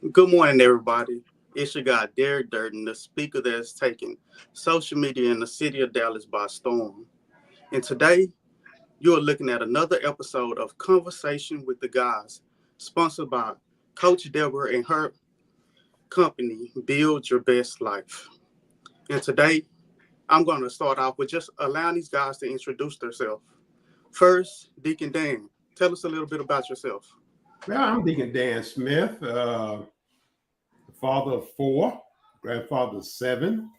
Good morning, everybody. It's your guy, Derek Durden, the speaker that's taking social media in the city of Dallas by storm. And today, you're looking at another episode of Conversation with the Guys, sponsored by Coach Deborah and her company, Build Your Best Life. And today, I'm going to start off with just allowing these guys to introduce themselves. First, Deacon Dan, tell us a little bit about yourself. Well, I'm Deacon Dan Smith, father of four, grandfather of seven,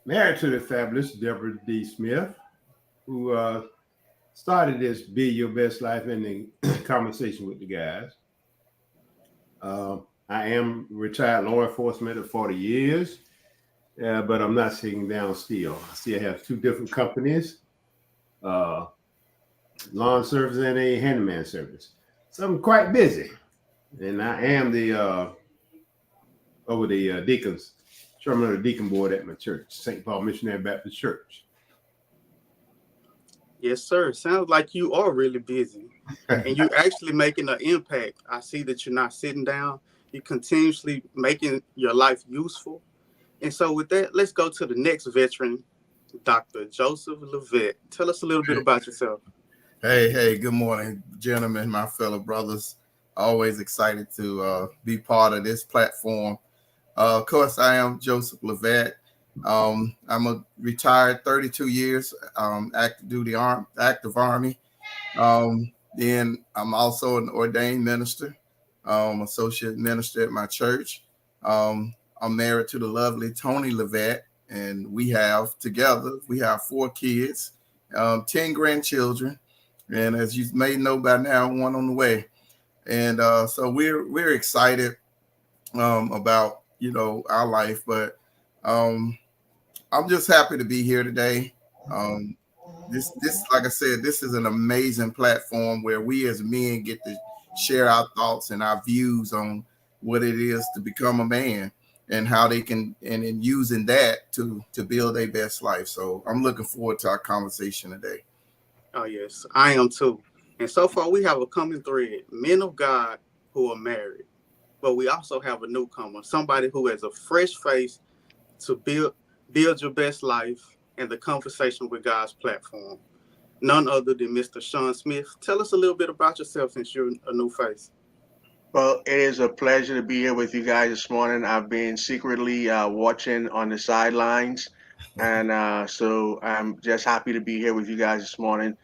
married to the fabulous Deborah D. Smith, who started this Be Your Best Life in the conversation with the guys. I am retired law enforcement of 40 years, but I'm not sitting down still. I still have two different companies, lawn service and a handyman service. So I'm quite busy. And I am the over the deacons, chairman of the deacon board at my church, St. Paul Missionary Baptist Church. Yes, sir. Sounds like you are really busy and you're actually making an impact. I see that you're not sitting down. You're continuously making your life useful. And so with that, let's go to the next veteran, Dr. Joseph Levette. Tell us a little bit about yourself. Hey, good morning, gentlemen, my fellow brothers. Always excited to be part of this platform. Of course, I am Joseph Levette. I'm a retired 32 years active Army. Then I'm also an ordained minister, associate minister at my church. I'm married to the lovely Tony Levette, and we have 4 kids, 10 grandchildren, and as you may know by now, one on the way. And so we're excited about our life, but I'm just happy to be here today. This like I said, this is an amazing platform where we as men get to share our thoughts and our views on what it is to become a man and how they can and in using that to build their best life. So I'm looking forward to our conversation today. Oh, yes, I am too. And so far, we have a common thread, men of God who are married. But we also have a newcomer, somebody who has a fresh face to build your best life and the Conversation with God's platform. None other than Mr. Sean Smith. Tell us a little bit about yourself since you're a new face. Well, it is a pleasure to be here with you guys this morning. I've been secretly watching on the sidelines, and so I'm just happy to be here with you guys this morning.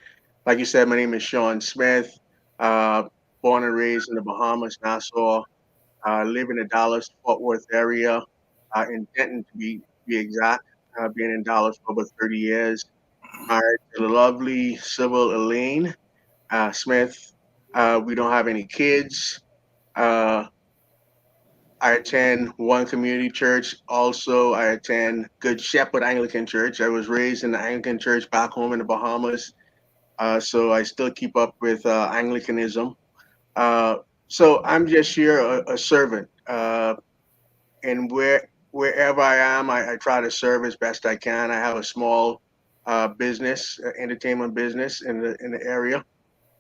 Like you said, my name is Sean Smith, uh, born and raised in the Bahamas, Nassau. Live in the Dallas Fort Worth area, in Denton to be exact. Been in Dallas for over 30 years. Married to the lovely Sybil Elaine Smith. We don't have any kids. Uh, I attend one community church. Also, I attend Good Shepherd Anglican Church. I was raised in the Anglican Church back home in the Bahamas, so I still keep up with Anglicanism. Uh, so I'm just here a servant, and wherever I am, I try to serve as best I can. I have a small business, entertainment business in the area,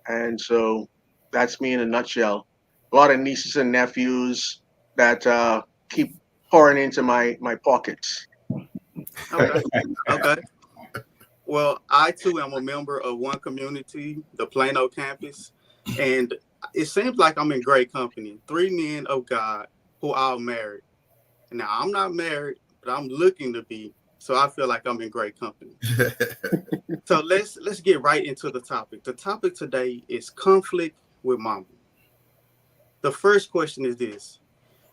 and so that's me in a nutshell. A lot of nieces and nephews that keep pouring into my pockets. Okay. Okay. Well, I too am a member of one community, the Plano campus, and it seems like I'm in great company. 3 men of God who are married. Now, I'm not married, but I'm looking to be, so I feel like I'm in great company. So let's get right into the topic. The topic today is conflict with mama. The first question is this.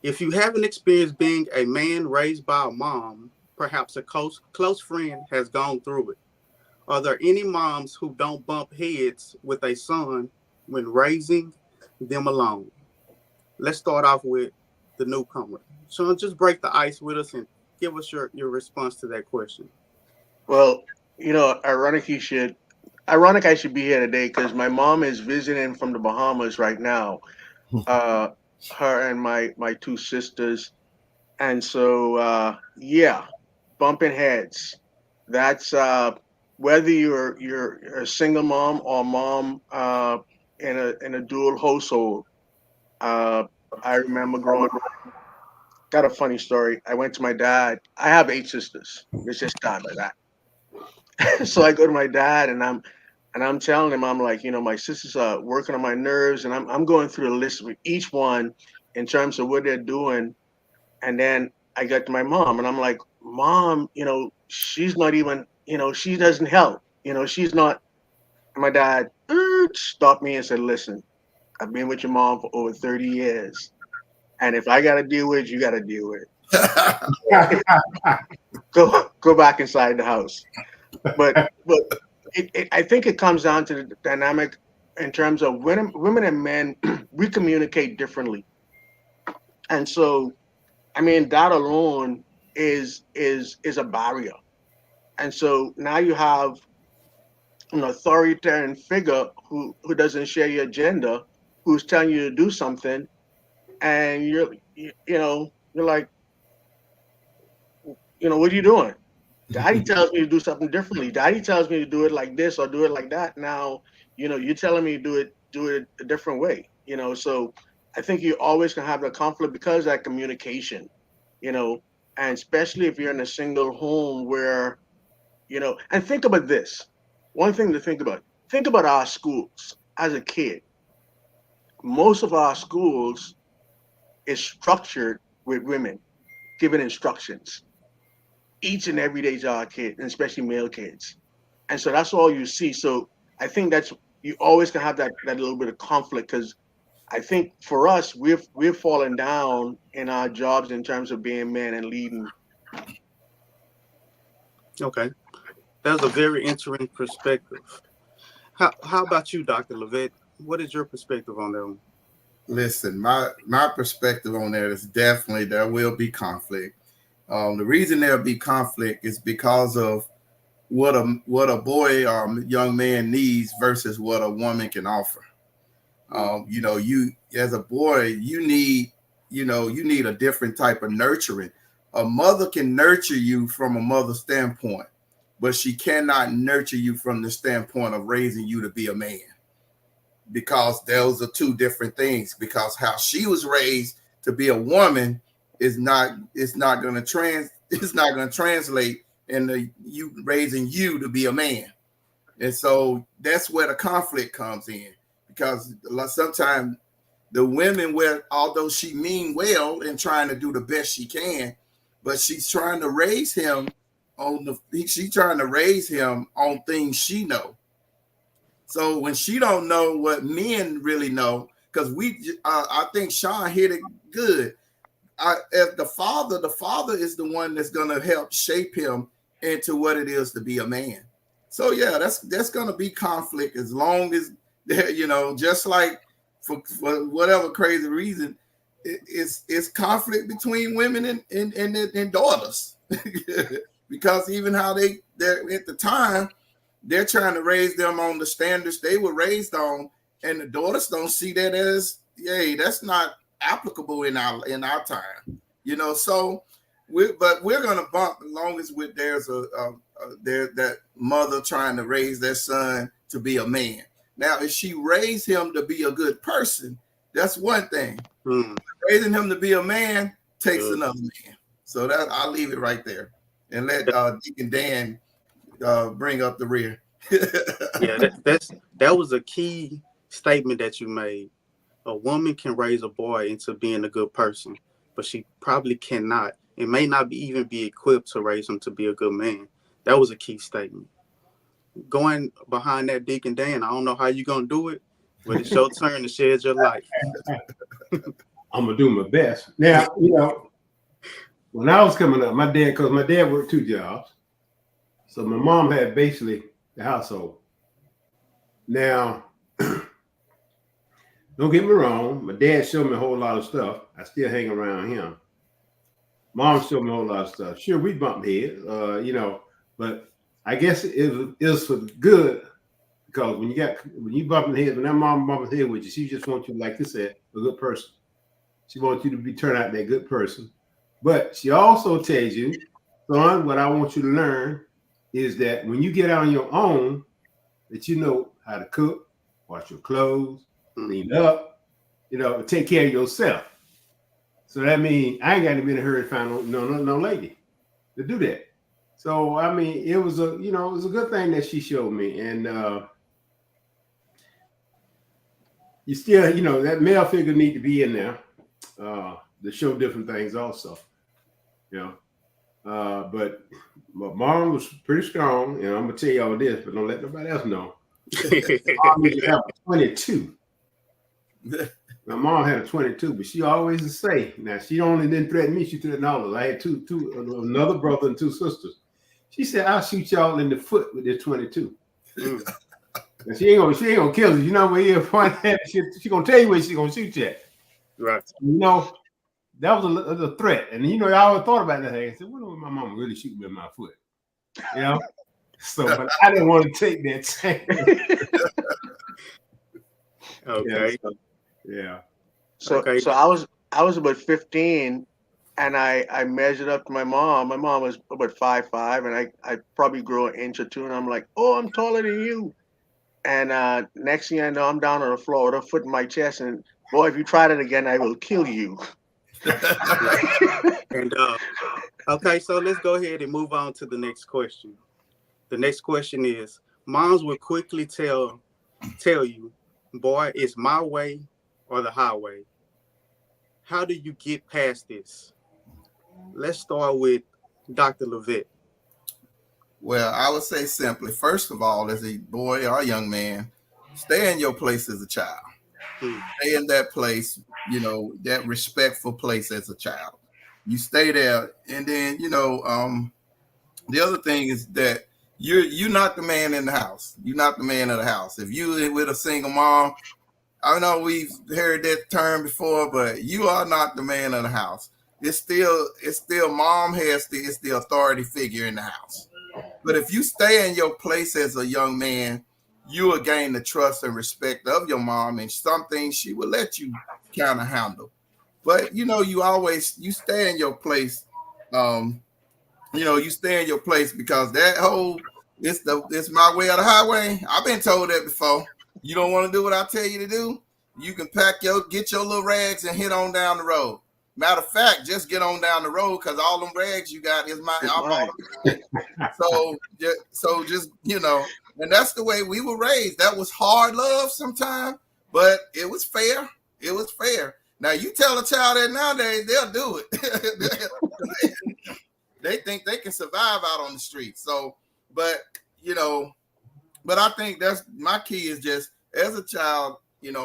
If you haven't experienced being a man raised by a mom, perhaps a close friend has gone through it. Are there any moms who don't bump heads with a son when raising them alone? Let's start off with the newcomer. Sean, just break the ice with us and give us your response to that question. Well, ironic I should be here today because my mom is visiting from the Bahamas right now. Uh, her and my 2 sisters, and so yeah, bumping heads. That's whether you're a single mom or mom in a dual household. Uh, I remember growing up. got a funny story. I went to my dad. I have 8 sisters. Let's just start by that. So I go to my dad and I'm telling him, I'm like, my sisters are working on my nerves, and I'm going through the list with each one in terms of what they're doing. And then I got to my mom, and I'm like, Mom, she's not even, she doesn't help. She's not. And my dad stopped me and said, Listen, I've been with your mom for over 30 years. And if I got to deal with it, you got to deal with it. Go back inside the house. But I think it comes down to the dynamic in terms of women and men, we communicate differently. And so, I mean, that alone is a barrier. And so now you have an authoritarian figure who doesn't share your agenda, who's telling you to do something, and you're like, what are you doing? Daddy tells me to do something differently. Daddy tells me to do it like this or do it like that. Now, you're telling me to do it a different way. So I think you always can have a conflict because of that communication, and especially if you're in a single home where, and think about this. One thing to think about our schools as a kid. Most of our schools is structured with women giving instructions each and every day to our kids, and especially male kids. And so that's all you see. So I think that's, you always can have that little bit of conflict, because I think for us, we've fallen down in our jobs in terms of being men and leading. Okay, that's a very interesting perspective. How about you, Dr. Levette? What is your perspective on that one? Listen, my perspective on that is definitely there will be conflict. The reason there'll be conflict is because of what a boy or young man needs versus what a woman can offer. You as a boy, you need a different type of nurturing. A mother can nurture you from a mother's standpoint, but she cannot nurture you from the standpoint of raising you to be a man, because those are two different things. Because how she was raised to be a woman is not going to translate into you raising you to be a man. And so that's where the conflict comes in, because sometimes the women, although she mean well and trying to do the best she can, but she's trying to raise him on things she know. So when she don't know what men really know, because I think Sean hit it good. As the father is the one that's going to help shape him into what it is to be a man. So yeah, that's going to be conflict as long as, just like for whatever crazy reason, it's conflict between women and daughters. Because even how they're at the time, they're trying to raise them on the standards they were raised on, and the daughters don't see that as, hey, that's not applicable in our time, So we're gonna bump as long as there's that mother trying to raise their son to be a man. Now, if she raised him to be a good person, that's one thing. Raising him to be a man takes another man. So that I'll leave it right there and let Deacon Dan bring up the rear. Yeah, that was a key statement that you made. A woman can raise a boy into being a good person, but she probably cannot. It may not even be equipped to raise him to be a good man. That was a key statement. Going behind that, Deacon Dan, I don't know how you're going to do it, but it's your turn to share your life. I'm going to do my best. Now, when I was coming up, my dad worked 2 jobs. So my mom had basically the household. Now, don't get me wrong. My dad showed me a whole lot of stuff. I still hang around him. Mom showed me a whole lot of stuff. Sure, we bumped heads, but I guess it was for good, because when you bumping heads, when that mom bumping head with you, she just wants you, like you said, a good person. She wants you to turn out that good person. But she also tells you, son, what I want you to learn is that when you get out on your own, that you know how to cook, wash your clean up, take care of yourself. So that means I ain't got to be in a hurry to find no lady to do that. So I mean, it was a good thing that she showed me, and you still that male figure need to be in there to show different things also, but mom was pretty strong, and I'm gonna tell you all this, but don't let nobody else know. Mom used to have a 22. My mom had a 22, but she always would say, now she only didn't threaten me, she threatened all of us. I had another brother and two sisters. She said, I'll shoot y'all in the foot with this 22. And she ain't gonna kill you. You know, when you point at she gonna tell you where she gonna shoot you at. Right. That was a threat. And I always thought about that. I said, what if my mama really shoot me in my foot? So, but I didn't want to take that chance. Okay. Yeah. So I was about 15, and I measured up to my mom. My mom was about 5'5", and I probably grew an inch or two, and I'm like, oh, I'm taller than you. And next thing I know, I'm down on the floor with a foot in my chest, and boy, if you try that again, I will kill you. And okay, so let's go ahead and move on to the next question. The next question is, moms will quickly tell you, boy, it's my way or the highway. How do you get past this? Let's start with Dr. Levitt. Well, I would say simply, first of all, as a boy or a young man, stay in your place as a child. Stay in that place, that respectful place as a child. You stay there, and then the other thing is that you're not the man in the house. You're not the man of the house. If you with a single mom, I know we've heard that term before, but you are not the man of the house. It's still mom is the authority figure in the house. But if you stay in your place as a young man, you will gain the trust and respect of your mom, and some things she will let you kind of handle. But you stay in your place. You stay in your place because that whole it's my way or the highway. I've been told that before. You don't want to do what I tell you to do, you can get your little rags and hit on down the road. Matter of fact, just get on down the road because all them rags you got is mine. So just and that's the way we were raised. That was hard love sometimes, but it was fair. It was fair. Now you tell a child that nowadays, they'll do it. They think they can survive out on the street. So, but I think that's my key is just as a child,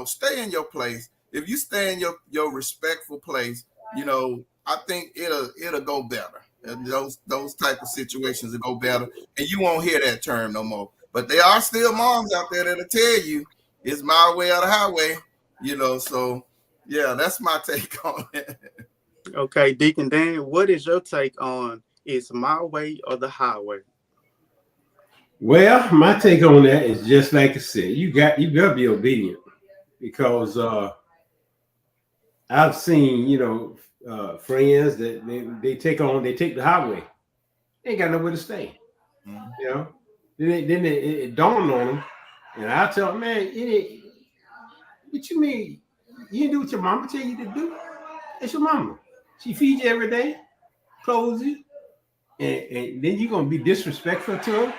stay in your place. If you stay in your respectful place, I think it'll go better. And those type of situations will go better, and you won't hear that term no more. But there are still moms out there that'll tell you it's my way or the highway. So yeah, that's my take on it. Okay, Deacon Dan, what is your take on it's my way or the highway? Well, my take on that is just like I said, you got to be obedient because I've seen friends that they take the highway. They ain't got nowhere to stay. Mm-hmm. Then it dawned on them, and I tell them, man, what you mean? You didn't do what your mama tell you to do? It's your mama. She feeds you every day, clothes you, and then you're gonna be disrespectful to her.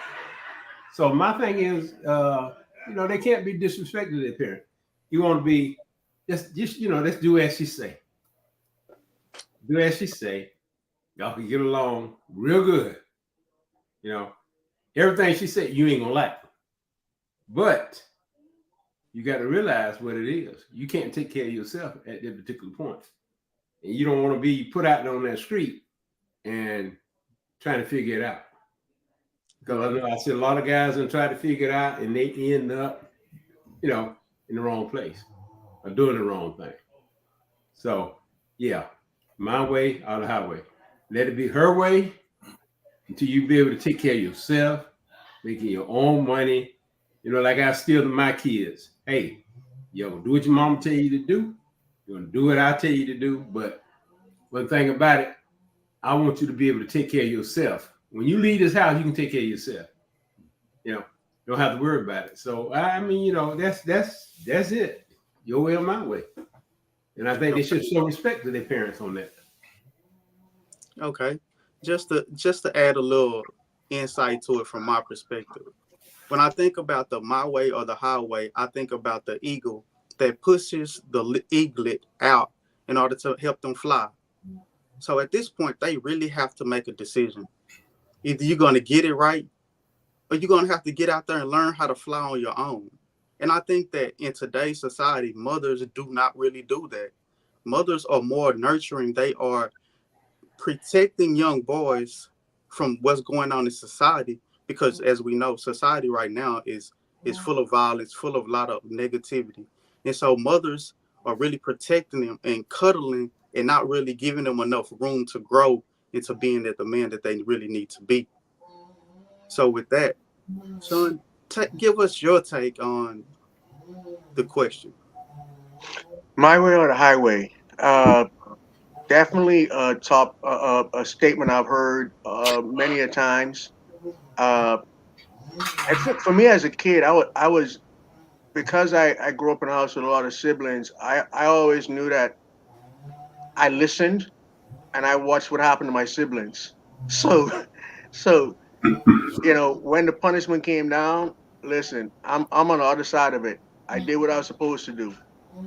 So my thing is, they can't be disrespectful to their parent. You want to be just let's do as she say. Do as she say. Y'all can get along real good. Everything she said, you ain't gonna like. But you got to realize what it is. You can't take care of yourself at that particular point. And you don't want to be put out on that street and trying to figure it out. Because I see a lot of guys and try to figure it out and they end up, in the wrong place or doing the wrong thing. So, yeah, my way or the highway. Let it be her way until you be able to take care of yourself, making your own money. Like I still to my kids. Hey, do what your mama tell you to do. You're going to do what I tell you to do. But one thing about it, I want you to be able to take care of yourself. When you leave this house, you can take care of yourself. You don't have to worry about it. So, I mean, that's it. Your way or my way. And I think they should show respect to their parents on that. Okay. Just to add a little insight to it from my perspective. When I think about the my way or the highway, I think about the eagle that pushes the eaglet out in order to help them fly. So at this point, they really have to make a decision. Either you're going to get it right, or you're going to have to get out there and learn how to fly on your own. And I think that in today's society, mothers do not really do that. Mothers are more nurturing. They are protecting young boys from what's going on in society, because as we know, society right now is full of violence, full of a lot of negativity. And so mothers are really protecting them and cuddling and not really giving them enough room to grow into being the man that they really need to be. So with that, Sean, give us your take on the question. My way or the highway. Definitely a top a statement I've heard many a times. Uh, I think for me as a kid, I was because I grew up in a house with a lot of siblings. I always knew that I listened and I watched what happened to my siblings. So so when the punishment came down, listen, I'm on the other side of it. I did what I was supposed to do.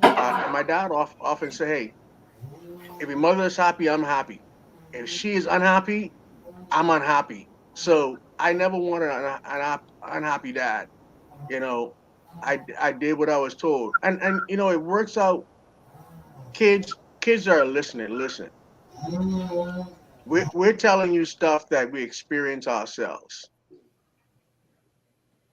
And my dad often say, "Hey, if your mother is happy, I'm happy. If she is unhappy, I'm unhappy." So I never wanted an unhappy dad. You know, I did what I was told, and it works out. Kids are listening. Listen, we're telling you stuff that we experience ourselves.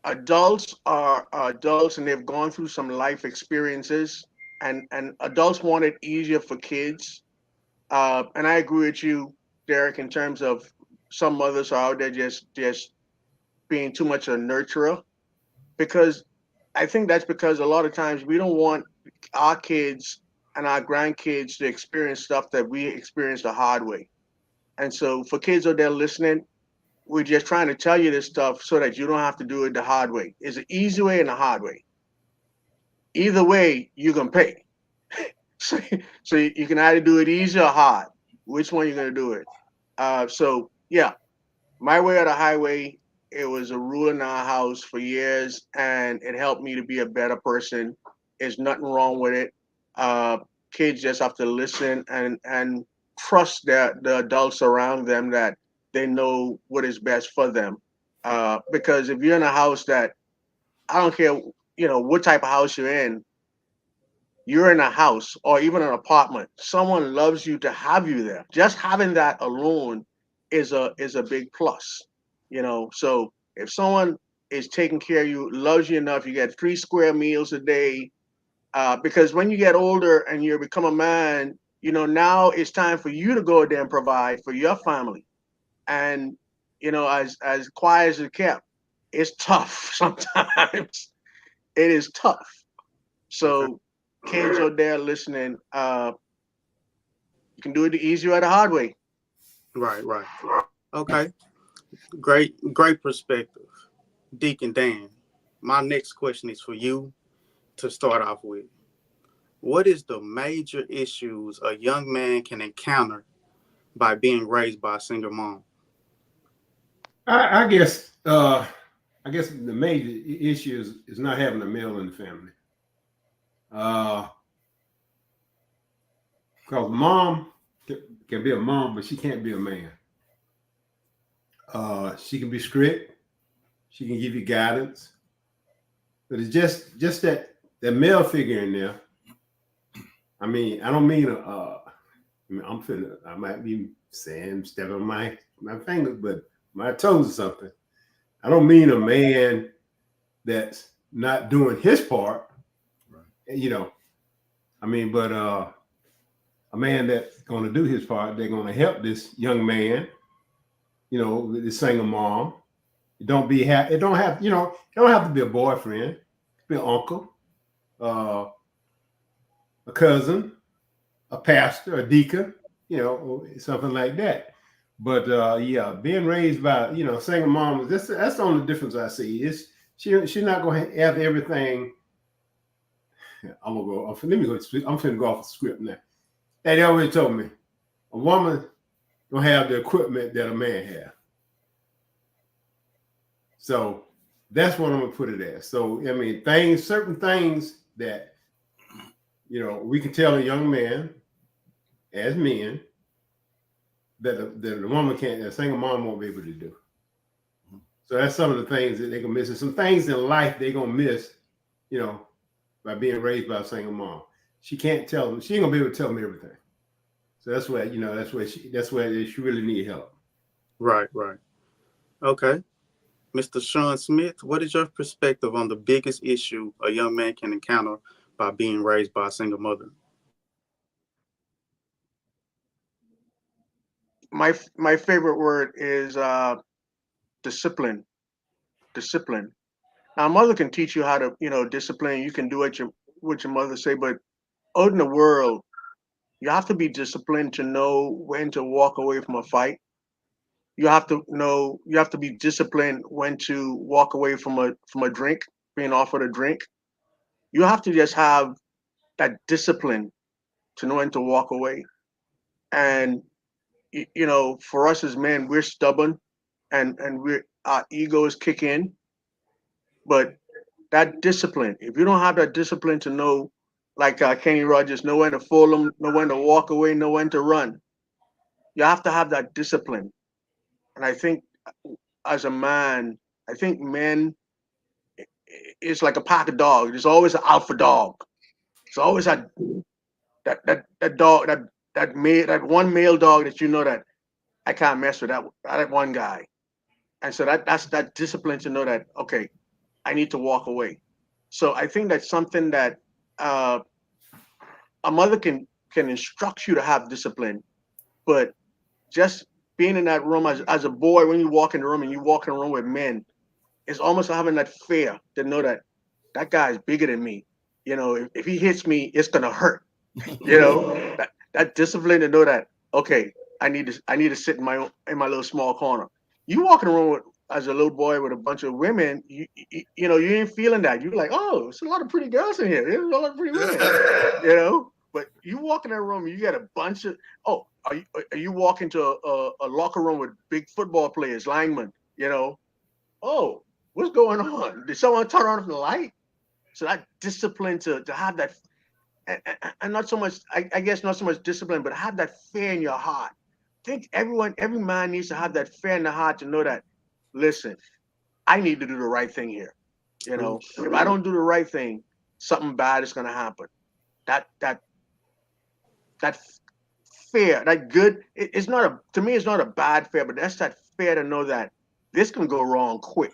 Adults are adults, and they've gone through some life experiences, and adults want it easier for kids. And I agree with you, Derek, in terms of some mothers are out there just being too much a nurturer, because I think that's because a lot of times we don't want our kids and our grandkids to experience stuff that we experienced the hard way. And so for kids out there listening, we're just trying to tell you this stuff so that you don't have to do it the hard way. It's an easy way and a hard way. Either way, you're gonna pay. So, so you can either do it easy or hard. Which one you're gonna do it? So yeah, my way or the highway. It was a rule in our house for years, and it helped me to be a better person. There's nothing wrong with it. Uh, Kids just have to listen and trust the adults around them, that they know what is best for them. Because if you're in a house that, I don't care, what type of house you're in a house or even an apartment, someone loves you to have you there. Just having that alone is a big plus. So if someone is taking care of you, loves you enough, you get 3 square meals a day. Because when you get older and you become a man, now it's time for you to go there and provide for your family. And as quiet as it kept, it's tough sometimes. It is tough. Okay. So kids out there listening, you can do it the easy or the hard way. Right, right. Okay. Great perspective. Deacon Dan, my next question is for you to start off with. What is the major issues a young man can encounter by being raised by a single mom? I guess the major issue is not having a male in the family. Because mom can be a mom, but she can't be a man. She can be strict. She can give you guidance, but it's just that male figure in there. I mean, I don't mean I might be saying step on my fingers, but my toes or something. I don't mean a man that's not doing his part. Right. I mean, but a man that's going to do his part, they're going to help this young man, this single mom. It don't have to be a boyfriend. It could be an uncle, a cousin, a pastor, a deacon, something like that. But being raised by single mom, that's the only difference I see. Is she's not going to have everything I'm gonna go. Let me go. I'm finna go off the script now. And they already told me a woman don't have the equipment that a man has. So that's what I'm gonna put it as. So I mean, certain things that we can tell a young man as men that the woman can't, a single mom won't be able to do. So that's some of the things that they're gonna miss. And some things in life they're gonna miss, by being raised by a single mom. She can't tell them, she ain't gonna be able to tell them everything. So that's where, that's where she really need help. Right. Okay. Mr. Sean Smith, what is your perspective on the biggest issue a young man can encounter by being raised by a single mother? My favorite word is discipline. Discipline. Now, a mother can teach you how to, discipline. You can do what your mother say, but out in the world, you have to be disciplined to know when to walk away from a fight. You have to be disciplined when to walk away from a drink, being offered a drink. You have to just have that discipline to know when to walk away. And for us as men, we're stubborn, and our egos kick in. But that discipline, if you don't have that discipline to know, like Kenny Rogers, know when to fool them, know when to walk away, know when to run. You have to have that discipline. And I think as a man, I think men, it's like a pack of dogs. There's always an alpha dog. It's always that dog, that one male dog that that I can't mess with that one guy. And so that's that discipline to know that, okay, I need to walk away. So I think that's something that a mother can instruct you to have discipline, but just being in that room as a boy, when you walk in the room and you walk in the room with men, it's almost having that fear to know that guy is bigger than me. If he hits me, it's gonna hurt. That discipline to know that, okay, I need to sit in my little small corner. You walk in the room as a little boy with a bunch of women, you ain't feeling that. You're like, oh, there's a lot of pretty girls in here. There's a lot of pretty women, But you walk in that room, you get a bunch of, are you walking to a locker room with big football players, linemen, oh, what's going on? Did someone turn on the light? So that discipline to have that, and not so much, I guess not so much discipline, but have that fear in your heart. I think every man needs to have that fear in the heart to know that, listen, I need to do the right thing here. If I don't do the right thing, something bad is going to happen. That fear, that good, it's not to me, it's not a bad fear, but that's that fear to know that this can go wrong quick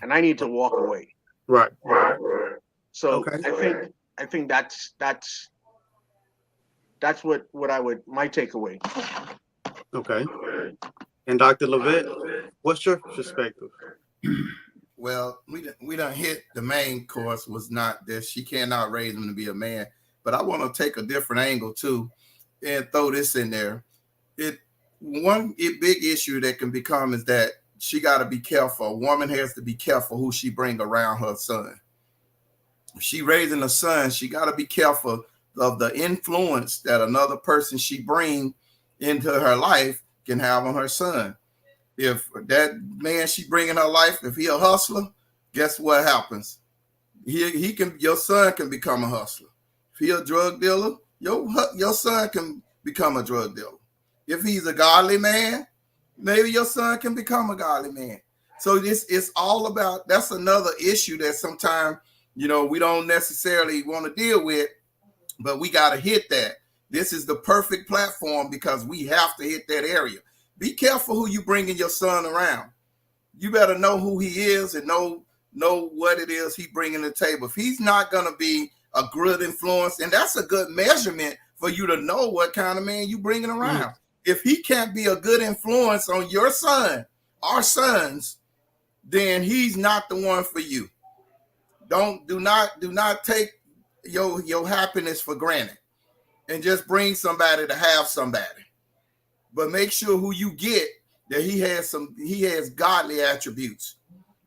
and I need to walk away. Right. So okay. I think that's what my takeaway. Okay. And Dr. Levette, what's your perspective? Well, we done hit the main course was not that she cannot raise him to be a man, but I want to take a different angle too and throw this in there. One big issue that can become is that she got to be careful. A woman has to be careful who she bring around her son. If she raising a son, she got to be careful of the influence that another person she bring into her life can have on her son. If that man she bring in her life, if he a hustler, guess what happens? Your son can become a hustler. If he a drug dealer, your son can become a drug dealer. If he's a godly man, maybe your son can become a godly man. So it's all about, that's another issue that sometimes, we don't necessarily want to deal with, but we got to hit that. This is the perfect platform because we have to hit that area. Be careful who you bringing your son around. You better know who he is and know what it is he bringing to the table. If he's not going to be a good influence, and that's a good measurement for you to know what kind of man you bringing around. If he can't be a good influence on your son, our sons, then he's not the one for you. Do not take your happiness for granted and just bring somebody to have somebody. But make sure who you get that he has godly attributes.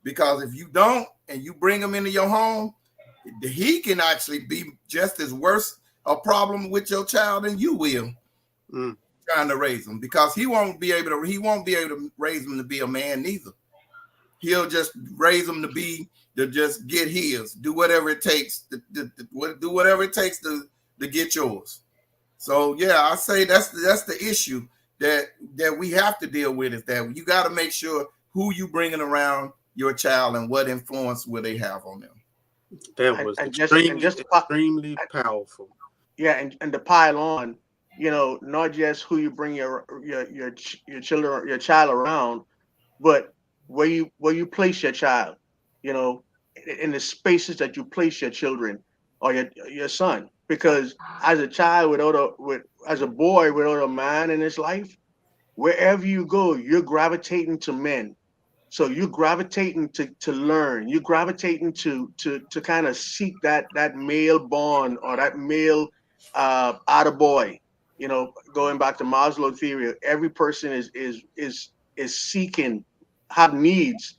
Because if you don't and you bring him into your home, he can actually be just as worse a problem with your child than you will trying to raise them, because he won't be able to raise them to be a man neither. He'll just raise them to just get his, do whatever it takes to get yours. So yeah, I say that's the issue that we have to deal with, is that you got to make sure who you bringing around your child and what influence will they have on them. That was extremely powerful. Yeah, and to pile on, not just who you bring your child around, but where you place your child, in the spaces that you place your children or your son. Because as a child as a boy without a man in his life, wherever you go, you're gravitating to men. So you're gravitating to learn. You're gravitating to kind of seek that male bond or that male attaboy. Going back to Maslow theory, every person is seeking, have needs,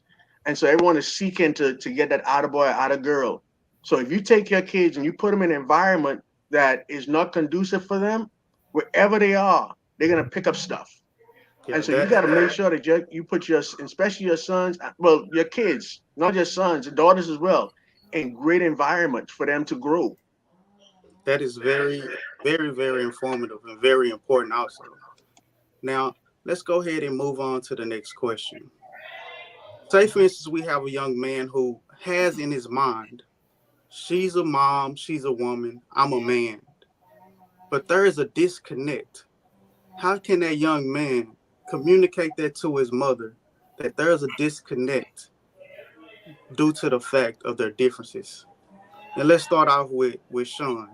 and so everyone is seeking to get that attaboy, attagirl. So if you take your kids and you put them in an environment that is not conducive for them, wherever they are, they're gonna pick up stuff. Yeah, and so you got to make sure that you put especially your sons, well, your kids, not just sons, and daughters as well, in great environments for them to grow. That is very, very, very informative and very important also. Now, let's go ahead and move on to the next question. Say, for instance, we have a young man who has in his mind, she's a mom, she's a woman, I'm a man. But there is a disconnect. How can that young man communicate that to his mother, that there's a disconnect due to the fact of their differences? And let's start off with Sean.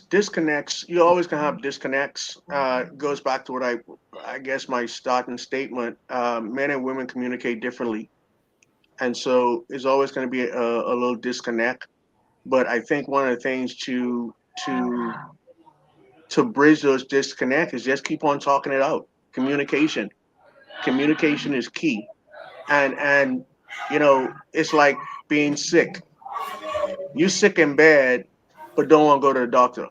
Disconnects, you always can have disconnects. Goes back to what I guess my starting statement. Men and women communicate differently, and so there's always going to be a little disconnect. But I think one of the things to bridge those disconnects is just keep on talking it out. Communication is key, and it's like being sick. You sick in bed, but don't want to go to the doctor.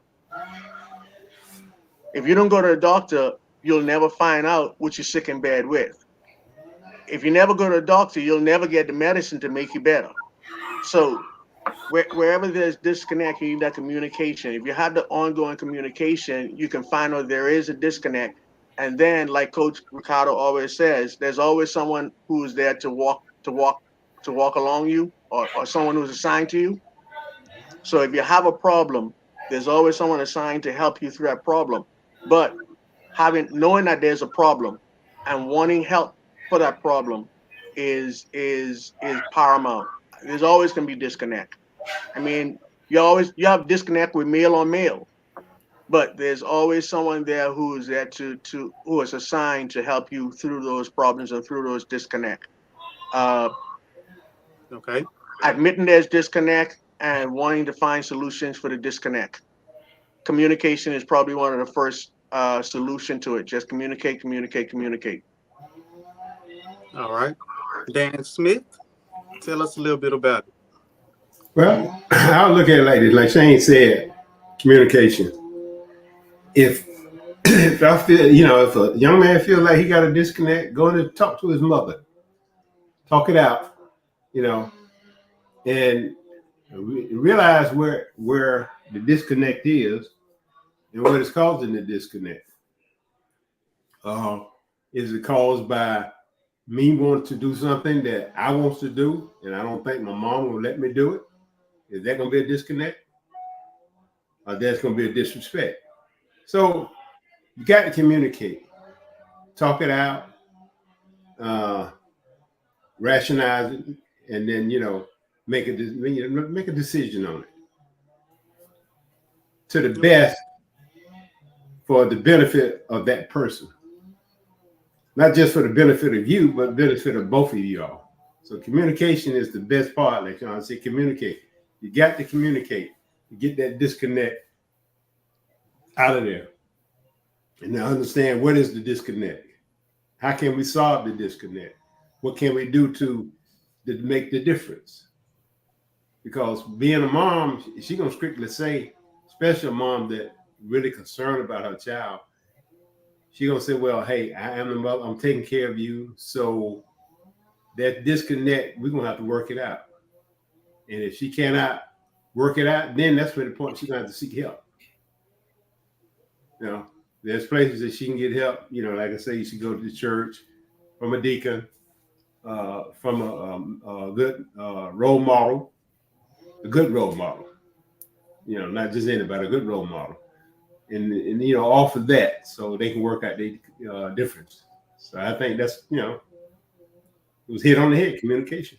If you don't go to the doctor, you'll never find out what you're sick in bed with. If you never go to the doctor, you'll never get the medicine to make you better. So wherever there's disconnect, you need that communication. If you have the ongoing communication, you can find out there is a disconnect. And then, like Coach Ricardo always says, there's always someone who's there to walk along you, or someone who's assigned to you. So if you have a problem, there's always someone assigned to help you through that problem. But knowing that there's a problem and wanting help for that problem is paramount. There's always going to be disconnect. I mean, you have disconnect with male on male, but there's always someone there who is there who is assigned to help you through those problems and through those disconnect. Okay. Admitting there's disconnect and wanting to find solutions for the disconnect. Communication is probably one of the first solution to it. Just communicate. All right. Dan Smith, tell us a little bit about it. Well, I'll look at it like this. Like Shane said, communication. If I feel, if a young man feels like he got a disconnect, go in and talk to his mother. Talk it out, and realize where the disconnect is and what is causing the disconnect. Is it caused by me wanting to do something that I want to do, and I don't think my mom will let me do it? Is that going to be a disconnect? Or that's going to be a disrespect? So you got to communicate, talk it out, rationalize it, and then make a decision on it to the best for the benefit of that person. Not just for the benefit of you, but benefit of both of y'all. So communication is the best part. Like Sean said, communicate. You got to communicate to get that disconnect out of there. And now understand, what is the disconnect? How can we solve the disconnect? What can we do to that make the difference. Because being a mom, she gonna strictly say, especially a mom that really concerned about her child, she gonna say, well, hey, I am the mother, I'm taking care of you. So that disconnect, we're gonna have to work it out. And if she cannot work it out, then that's where the point she's gonna have to seek help. You know, there's places that she can get help. You know, like I say, you should go to the church, from a deacon, from a good role model, a good role model. You know, not just anybody, a good role model, and you know, offer that so they can work out the difference. So I think that's, you know, it was hit on the head. Communication.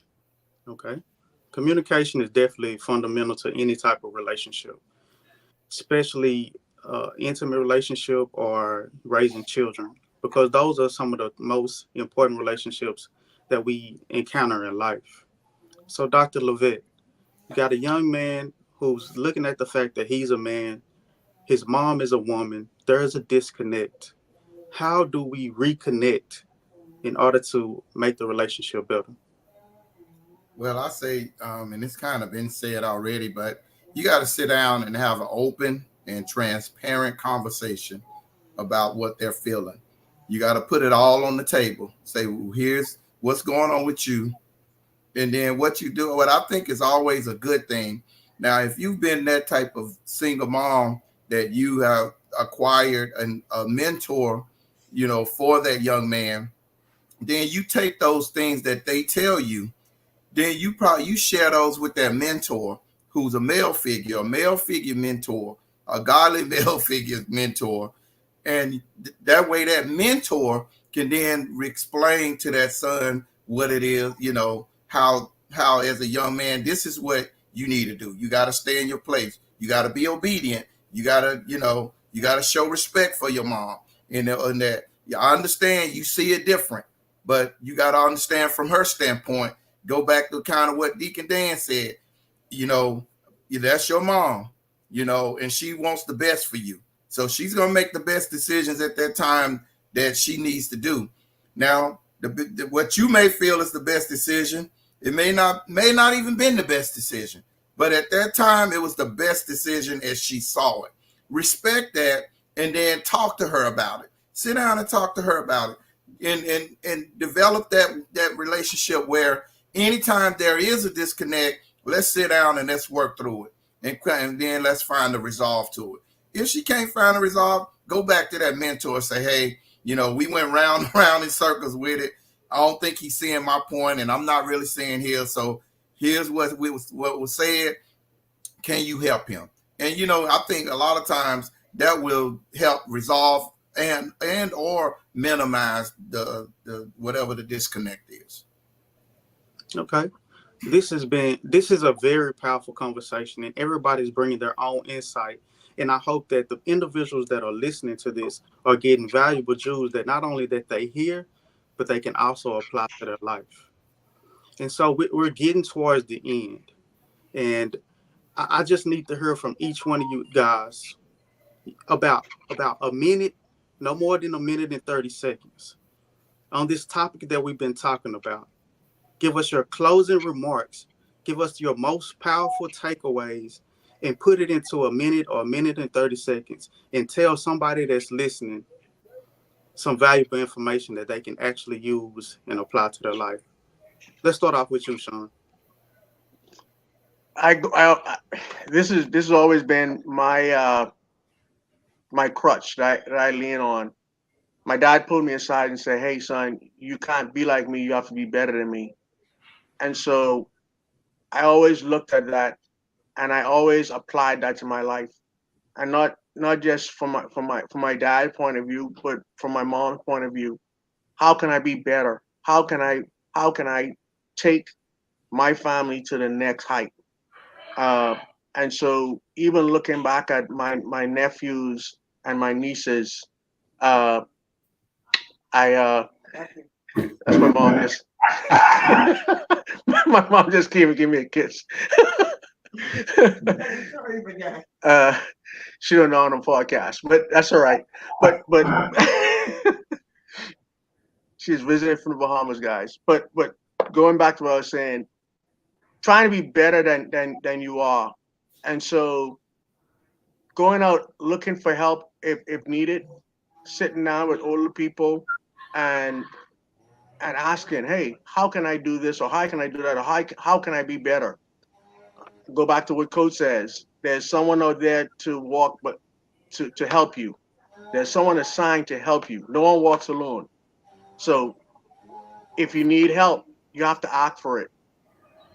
Okay. Communication is definitely fundamental to any type of relationship, especially intimate relationship or raising children, because those are some of the most important relationships that we encounter in life. So, Dr. Levette, you got a young man who's looking at the fact that he's a man, his mom is a woman, there's a disconnect. How do we reconnect in order to make the relationship better? Well, I say, and it's kind of been said already, but you got to sit down and have an open and transparent conversation about what they're feeling. You got to put it all on the table. Say, well, here's what's going on with you. And then what you do, what I think is always a good thing. Now, if you've been that type of single mom that you have acquired a mentor, you know, for that young man, then you take those things that they tell you, then you share those with that mentor who's a male figure mentor, a godly male figure mentor. And that way that mentor can then explain to that son what it is, you know, how as a young man, this is what you need to do. You got to stay in your place. You got to be obedient. You got to, you know, you got to show respect for your mom. And that, yeah, I understand you see it different, but you got to understand from her standpoint. Go back to kind of what Deacon Dan said, you know, that's your mom, you know, and she wants the best for you. So she's going to make the best decisions at that time that she needs to do. Now, what you may feel is the best decision, it may not even been the best decision, but at that time, it was the best decision as she saw it. Respect that, and then talk to her about it. Sit down and talk to her about it, and develop that relationship where anytime there is a disconnect, let's sit down and let's work through it, and then let's find a resolve to it. If she can't find a resolve, go back to that mentor and say, hey, you know, we went round and round in circles with it. I don't think he's seeing my point, and I'm not really seeing his. So here's what was said. Can you help him? And, you know, I think a lot of times that will help resolve and or minimize the whatever the disconnect is. Okay. This is a very powerful conversation, and everybody's bringing their own insight. And I hope that the individuals that are listening to this are getting valuable jewels that not only that they hear, but they can also apply to their life. And so we're getting towards the end. And I just need to hear from each one of you guys about a minute, no more than a minute and 30 seconds on this topic that we've been talking about. Give us your closing remarks. Give us your most powerful takeaways and put it into a minute or a minute and 30 seconds and tell somebody that's listening some valuable information that they can actually use and apply to their life. Let's start off with you, Sean. This has always been my my crutch that I lean on. My dad pulled me aside and said, "Hey, son, you can't be like me. You have to be better than me." And so I always looked at that, and I always applied that to my life, and not just from my dad's point of view, but from my mom's point of view. How can I be better? How can I take my family to the next height? And so even looking back at my nephews and my nieces, I that's my mom just my mom just came and gave me a kiss. She don't know on the podcast, but that's all right. But she's visiting from the Bahamas, guys. But going back to what I was saying, trying to be better than you are. And so going out looking for help if needed, sitting down with older people and asking, hey, how can I do this or how can I do that or how can I be better? Go back to what coach says. There's someone out there to walk, but to help you. There's someone assigned to help you. No one walks alone. So if you need help, you have to ask for it.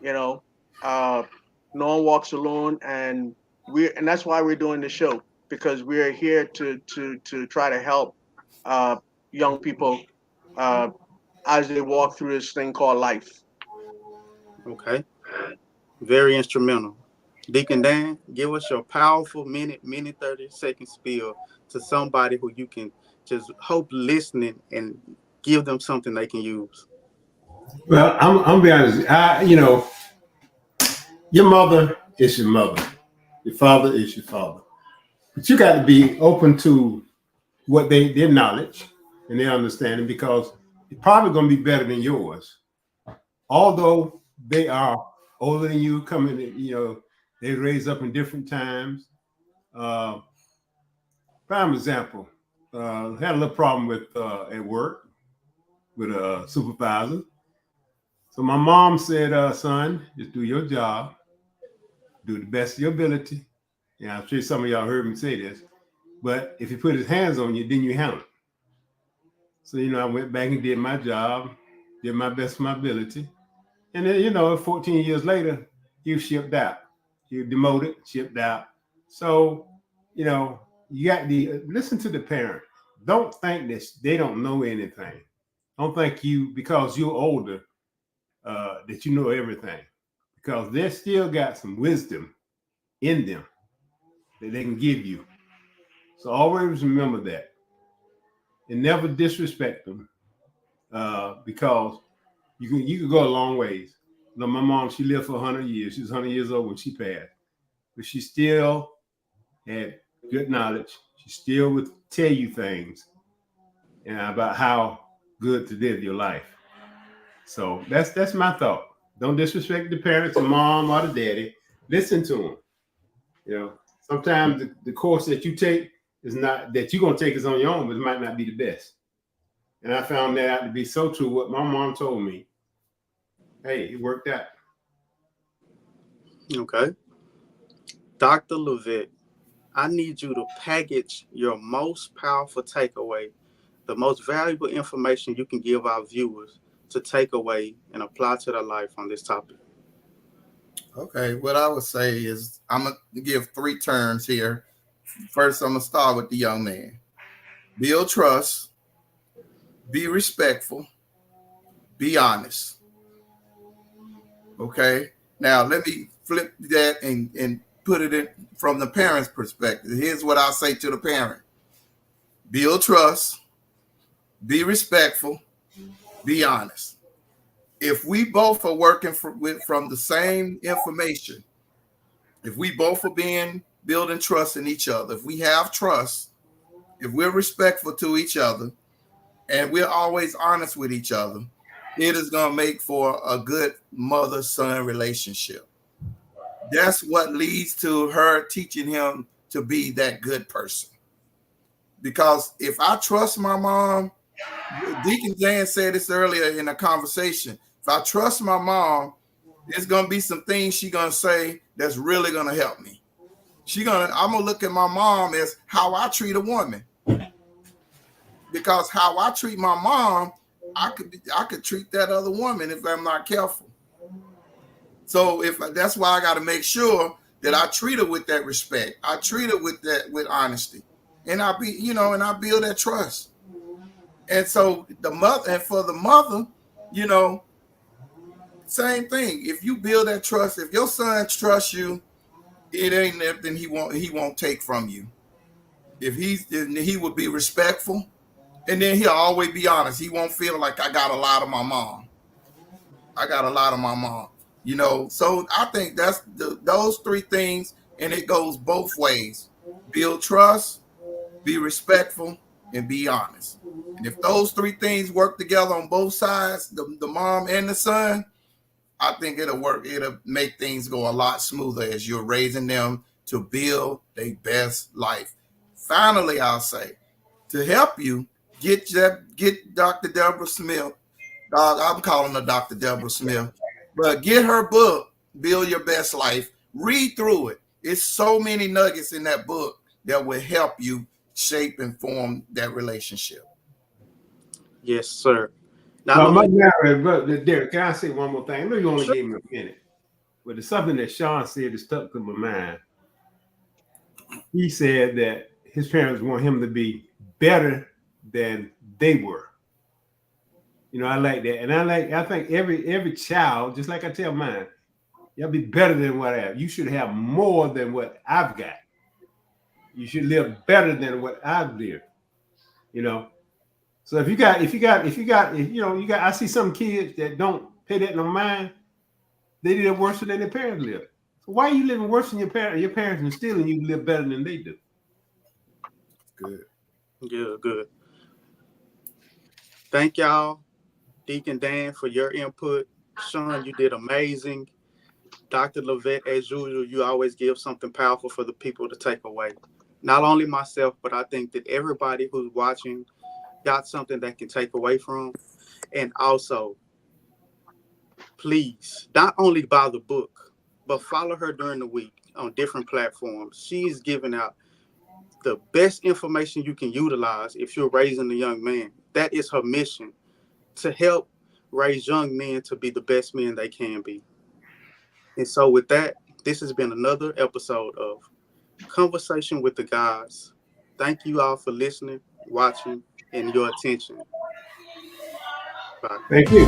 You know, uh, no one walks alone, and that's why we're doing the show, because we're here to try to help uh, young people uh, as they walk through this thing called life. Okay. Very instrumental. Deacon Dan, give us your powerful minute 30-second spiel to somebody who you can just hope listening and give them something they can use. Well, I'm gonna be honest. Your mother is your mother. Your father is your father. But you got to be open to what their knowledge and their understanding, because it's probably going to be better than yours. Although they are older than you, they raised up in different times. Prime example, had a little problem with at work with a supervisor. So my mom said, son, just do your job, do the best of your ability. And I'm sure some of y'all heard me say this, but if he put his hands on you, then you handle it. So, I went back and did my job, did my best of my ability. And then, 14 years later, he was shipped out. He was demoted, shipped out. So, you got to listen to the parent. Don't think that they don't know anything. Don't think because you're older, that you know everything. Because they still got some wisdom in them that they can give you. So always remember that. And never disrespect them, because you can go a long ways. My mom, she lived for 100 years. She was 100 years old when she passed, but she still had good knowledge. She still would tell you things about how good to live your life. So that's my thought. Don't disrespect the parents, the mom or the daddy. Listen to them. Sometimes the course that you take is not that you're gonna take is on your own, but it might not be the best. And I found that out to be so true. What my mom told me, hey, it worked out. Okay. Dr. Levitt, I need you to package your most powerful takeaway, the most valuable information you can give our viewers to take away and apply to their life on this topic. Okay, what I would say is I'm going to give 3 terms here. First, I'm going to start with the young man. Build trust, be respectful, be honest. Okay, now let me flip that and put it in from the parent's perspective. Here's what I say to the parent. Build trust, be respectful, be honest. If we both are working from the same information, if we both are building trust in each other, if we have trust, if we're respectful to each other, and we're always honest with each other, it is going to make for a good mother-son relationship. That's what leads to her teaching him to be that good person. Because if I trust my mom, Deacon Dan said this earlier in a conversation, if I trust my mom, there's going to be some things she's going to say that's really going to help me. I'm going to look at my mom as how I treat a woman. Because how I treat my mom, I could treat that other woman if I'm not careful. So that's why I got to make sure that I treat her with that respect. I treat her with honesty, and I build that trust. And so for the mother, same thing. If you build that trust, if your son trusts you, it ain't nothing he won't take from you. He would be respectful. And then he'll always be honest. He won't feel like I got a lot of my mom. So I think that's those 3 things, and it goes both ways. Build trust, be respectful, and be honest. And if those three things work together on both sides, the mom and the son, I think it'll work. It'll make things go a lot smoother as you're raising them to build their best life. Finally, I'll say, to help you, get Dr. Deborah Smith. I'm calling her Dr. Deborah Smith, but get her book, Build Your Best Life. Read through it. It's so many nuggets in that book that will help you shape and form that relationship. Yes, sir. Derek, can I say one more thing? I know you only Sure. gave me a minute, but it's something that Sean said that stuck to my mind. He said that his parents want him to be better than they were. You know, I like that. And I think every child, just like I tell mine, y'all be better than what I have. You should have more than what I've got. You should live better than what I've lived. You know. So if you got, I see some kids that don't pay that no mind. They live worse than their parents live. So why are you living worse than your parents? Your parents are stealing you live better than they do. Good. Good. Thank y'all, Deacon Dan, for your input. Sean, you did amazing. Dr. Levette, as usual, you always give something powerful for the people to take away. Not only myself, but I think that everybody who's watching got something that can take away from. And also, please, not only buy the book, but follow her during the week on different platforms. She's giving out the best information you can utilize if you're raising a young man. That is her mission, to help raise young men to be the best men they can be. And so with that, this has been another episode of Conversation with the Guys. Thank you all for listening, watching, and your attention. Bye. Thank you.